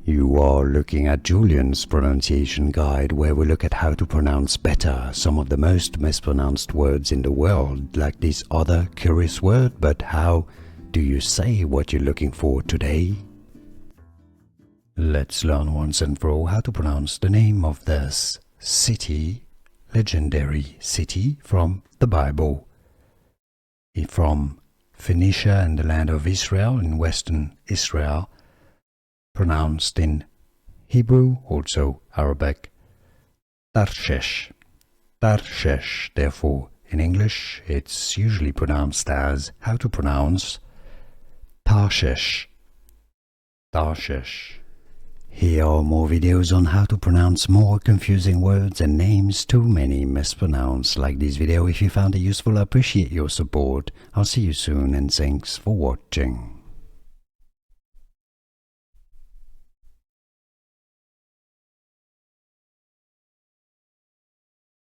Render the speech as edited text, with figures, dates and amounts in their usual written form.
You are looking at Julian's pronunciation guide, where we look at how to pronounce better some of the most mispronounced words in the world, like this other curious word. But how do you say what you're looking for today? Let's learn once and for all how to pronounce the name of this city, legendary city from the Bible. From Phoenicia and the land of Israel in western Israel, pronounced in Hebrew, also Arabic, Tarshish. Tarshish, therefore, in English, it's usually pronounced as how to pronounce Tarshish. Tarshish. Here are more videos on how to pronounce more confusing words and names too many mispronounced. Like this video if you found it useful. I appreciate your support. I'll see you soon and thanks for watching.